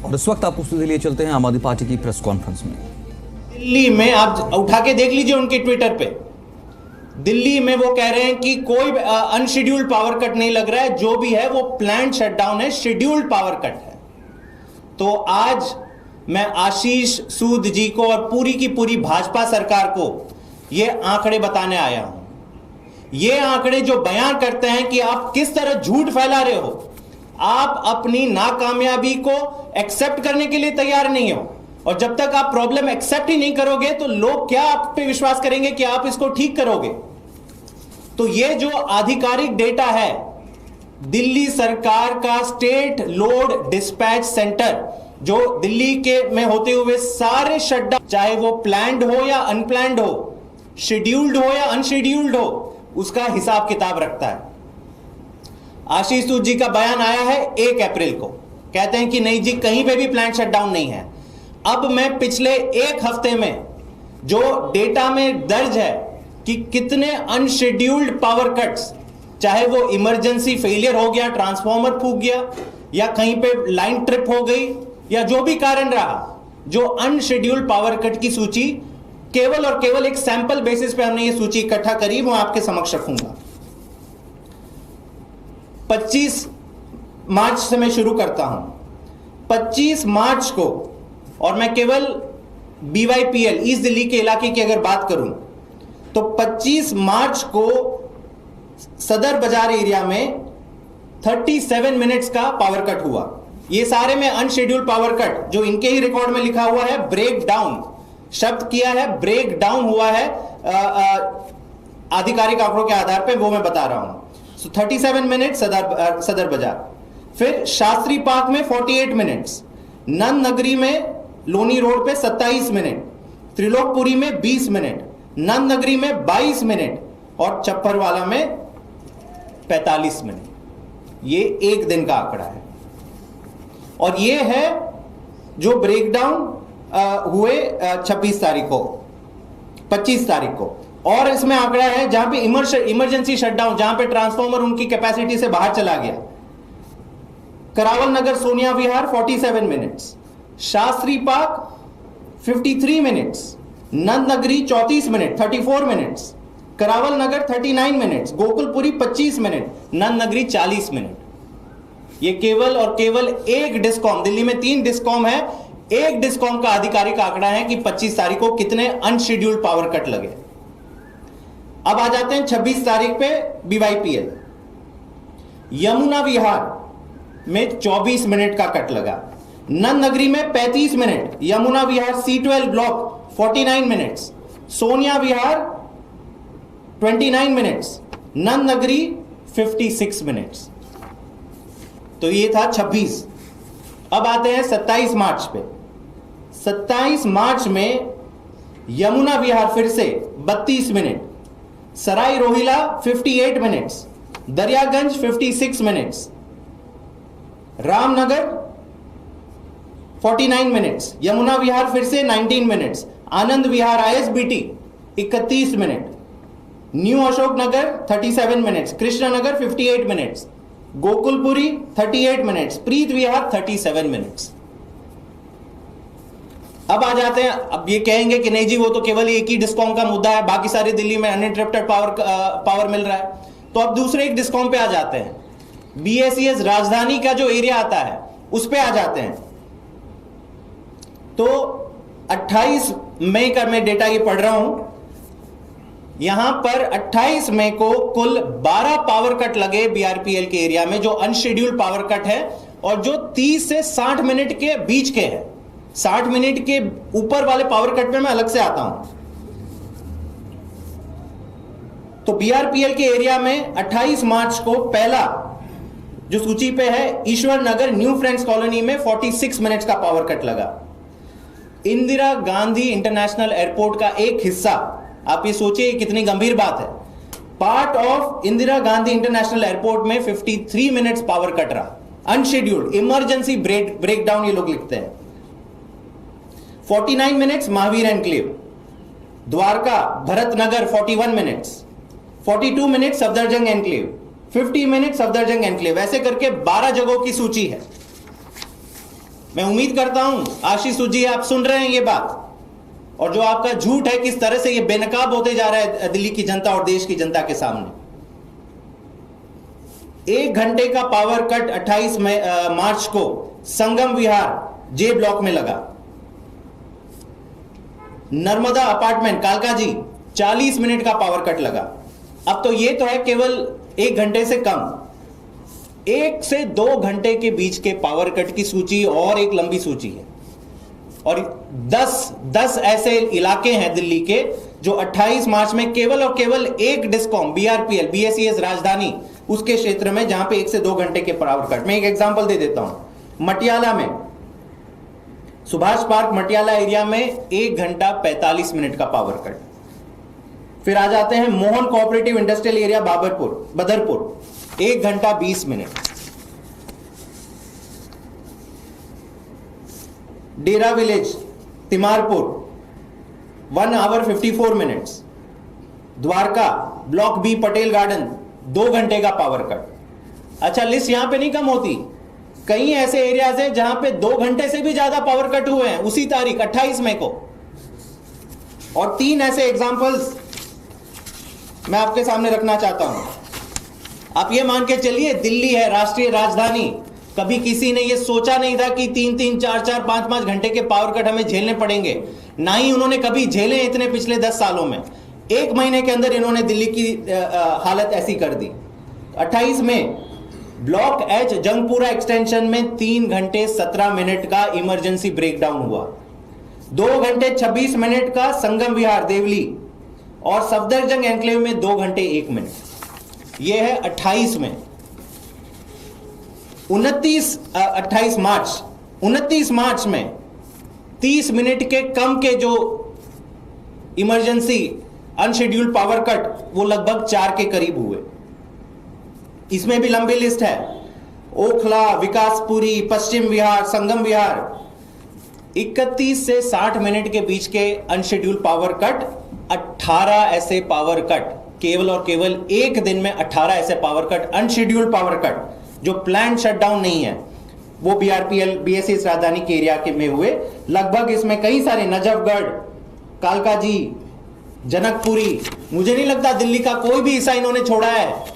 और इस वक्त आपको उसके लिए चलते हैं आम आदमी पार्टी की प्रेस कॉन्फ्रेंस में। दिल्ली में आप उठा के देख लीजिए उनके ट्विटर पे, दिल्ली में वो कह रहे हैं कि कोई अनशेड्यूल्ड पावर कट नहीं लग रहा है, जो भी है वो प्लान्ड शटडाउन है, शेड्यूल्ड पावर कट है। तो आज मैं आशीष सूद जी को और पूरी की पूरी भाजपा सरकार को ये आंकड़े बताने आया हूं। ये आंकड़े जो बयान करते हैं कि आप किस तरह झूठ फैला रहे हो, आप अपनी नाकामयाबी को एक्सेप्ट करने के लिए तैयार नहीं हो, और जब तक आप प्रॉब्लम एक्सेप्ट ही नहीं करोगे तो लोग क्या आप पे विश्वास करेंगे कि आप इसको ठीक करोगे। तो ये जो आधिकारिक डेटा है दिल्ली सरकार का स्टेट लोड डिस्पैच सेंटर, जो दिल्ली के में होते हुए सारे शटडाउन, चाहे वो प्लान्ड हो या अनप्लान्ड हो, शेड्यूल्ड हो या अनशेड्यूल्ड हो, उसका हिसाब किताब रखता है। आशीष सूद जी का बयान आया है 1 अप्रैल को, कहते हैं कि नहीं जी कहीं पे भी प्लान्ड शटडाउन नहीं है। अब मैं पिछले 1 हफ्ते में जो डेटा में दर्ज है कि कितने अनशेड्यूल्ड पावर कट्स, चाहे वो इमरजेंसी फेलियर हो गया, ट्रांसफार्मर फूक गया, या कहीं पे लाइन ट्रिप हो गई, या जो भी कारण रहा, जो अनशेड्यूल्ड पावर कट की सूची केवल और केवल एक सैंपल बेसिस पे हमने ये सूची इकट्ठा करी, वो आपके समक्ष रखूंगा। 25 मार्च से मैं शुरू करता हूं। 25 मार्च को, और मैं केवल BYPL ईस्ट दिल्ली के इलाके की अगर बात करूं तो 25 मार्च को सदर बाजार एरिया में 37 मिनट्स का पावर कट हुआ। ये सारे में अनशेड्यूल्ड पावर कट, जो इनके ही रिकॉर्ड में लिखा हुआ है ब्रेक डाउन, शब्द किया है ब्रेक डाउन हुआ है आधिकारिक आंकड़ों के आधार पे, वो मैं बता रहा हूं। सो 37 मिनट सदर बाजार, फिर शास्त्री पार्क में 48 मिनट्स, नंद नगरी में लोनी रोड पे 27 मिनट, त्रिलोकपुरी में 20 मिनट, नंद नगरी में 22 मिनट, और चप्परवाला में 45 मिनट। ये एक दिन का आंकड़ा है, और ये है जो ब्रेकडाउन हुए 26 तारीख को, 25 तारीख को। और इसमें आंकड़ा है जहां पे इमरजेंसी शटडाउन, जहां पे ट्रांसफार्मर उनकी कैपेसिटी से बाहर चला गया। करावल नगर सोनिया विहार 47 मिनट्स, शास्त्री पार्क 53 मिनट्स, नंद नगरी 34 मिनट 34 मिनट्स, करावल नगर 39 मिनट्स, गोकुलपुरी 25 मिनट, नंद नगरी 40 मिनट। ये केवल और केवल एक डिस्कॉम, दिल्ली में 3 डिस्कॉम है, एक डिस्कॉम का आधिकारिक आंकड़ा है कि 25 तारीख को कितने अनशेड्यूल्ड पावर कट लगे। अब आ जाते हैं 26 तारीख पे BYPL। यमुना विहार में 24 मिनट का कट लगा, नंद नगरी में 35 मिनट, यमुना विहार C12 ब्लॉक 49 मिनट्स, सोनिया विहार 29 मिनट्स, नंद नगरी 56 मिनट्स। तो ये था 26। अब आते हैं 27 मार्च पे। 27 मार्च में यमुना विहार फिर से 32 minute, Sarai Rohilla 58 minutes, Daryaganj 56 minutes, Ramnagar 49 minutes, Yamuna Vihar फिर से 19 minutes, Anand Vihar ISBT 31 minute, new Ashok Nagar 37 minutes, Krishnanagar 58 minutes, Gokulpuri 38 minutes, Preet Vihar 37 minutes. अब आ जाते हैं, अब ये कहेंगे कि नहीं जी वो तो केवल एक ही डिस्कॉम का मुद्दा है, बाकी सारी दिल्ली में अनइंटरप्टेड पावर मिल रहा है। तो अब दूसरे एक डिस्कॉम पे आ जाते हैं, BSES राजधानी का जो एरिया आता है उस पे आ जाते हैं। तो 28 मई का मैं डेटा ये पढ़ रहा हूं, यहां पर 28 मई को कुल 12 पावर कट लगे BRPL के एरिया में, जो अनशेड्यूल्ड पावर कट है और जो 30 से 60 मिनट के बीच के हैं। 60 मिनट के ऊपर वाले पावर कट में मैं अलग से आता हूं। तो BRPL के एरिया में 28 मार्च को पहला जो सूची पे है, ईश्वर नगर न्यू फ्रेंड्स कॉलोनी में 46 मिनट्स का पावर कट लगा। इंदिरा गांधी इंटरनेशनल एयरपोर्ट का एक हिस्सा, आप ये सोचिए कितनी गंभीर बात है, part of Indira Gandhi international airport में 53 मिनट्स पावर कट रहा, अनशेड्यूल्ड, इमरजेंसी ब्रेकडाउन ये लोग लिखते हैं। 49 minutes Mahavir enclave, Dwarka Bharatnagar 41 minutes, 42 minutes Safdarjung enclave, 50 minutes Safdarjung enclave. ऐसे करके 12 जगहों की सूची है। मैं उम्मीद करता हूं आशीष सूद जी आप सुन रहे हैं ये बात, और जो आपका झूठ है किस तरह से ये बेनकाब होते जा रहा है दिल्ली की जनता और देश की जनता के सामने। 1 घंटे का पावर कट 28 मार्च को संगम विहार जे ब्लॉक में लगा। नर्मदा अपार्टमेंट कालका जी 40 मिनट का पावर कट लगा। अब तो ये तो है केवल 1 घंटे से कम, 1 से 2 घंटे के बीच के पावर कट की सूची और एक लंबी सूची है, और 10 ऐसे इलाके हैं दिल्ली के जो 28 मार्च में केवल और केवल एक डिस्कॉम BRPL BSES राजधानी उसके क्षेत्र में जहां पे 1 से 2 घंटे के पावर कट। मैं एक एग्जांपल दे देता हूं, मटियाला में सुभाष पार्क मटियाला एरिया में 1 घंटा 45 मिनट का पावर कट। फिर आ जाते हैं Mohan cooperative industrial area Badarpur 1 घंटा 20 minute. Dera village Timarpur 1 hour 54 minutes. Dwarka block B Patel garden 2 घंटे का पावर कट। अच्छा, लिस्ट यहां पे नहीं कम होती, कई ऐसे एरियाज हैं जहां पे 2 घंटे से भी ज्यादा पावर कट हुए हैं उसी तारीख 28 मई को। और 3 ऐसे एग्जांपल्स मैं आपके सामने रखना चाहता हूं। आप ये मान के चलिए दिल्ली है राष्ट्रीय राजधानी, कभी किसी ने ये सोचा नहीं था कि 3-3, 4-4, 5-5 घंटे के पावर कट हमें झेलने पड़ेंगे, ना ही उन्होंने कभी झेले इतने पिछले 10 सालों में। 1 महीने के अंदर इन्होंने दिल्ली की हालत ऐसी कर दी। 28 में ब्लॉक H जंगपुरा एक्सटेंशन में 3 घंटे 17 मिनट का इमरजेंसी ब्रेकडाउन हुआ। 2 घंटे 26 मिनट का संगम विहार देवली और सफदरजंग एनक्लेव में 2 घंटे 1 मिनट। यह है 28 में। 29 मार्च में 30 मिनट के कम के जो इमरजेंसी अनशेड्यूल्ड पावर कट वो लगभग 4 के करीब हुए। इसमें भी लंबी लिस्ट है, ओखला, विकासपुरी, पश्चिम विहार, संगम विहार। 31 से 60 मिनट के बीच के अनशेड्यूल्ड पावर कट, 18 ऐसे पावर कट केवल और केवल एक दिन में 18 ऐसे power cut, unscheduled power cut जो प्लान शटडाउन नहीं है, वो BRPL BSES राजधानी के एरिया के में हुए। लगभग इसमें कई सारे नजफगढ़, कालकाजी, जनकपुरी, मुझे नहीं लगता दिल्ली का कोई भी हिस्सा इन्होंने छोड़ा है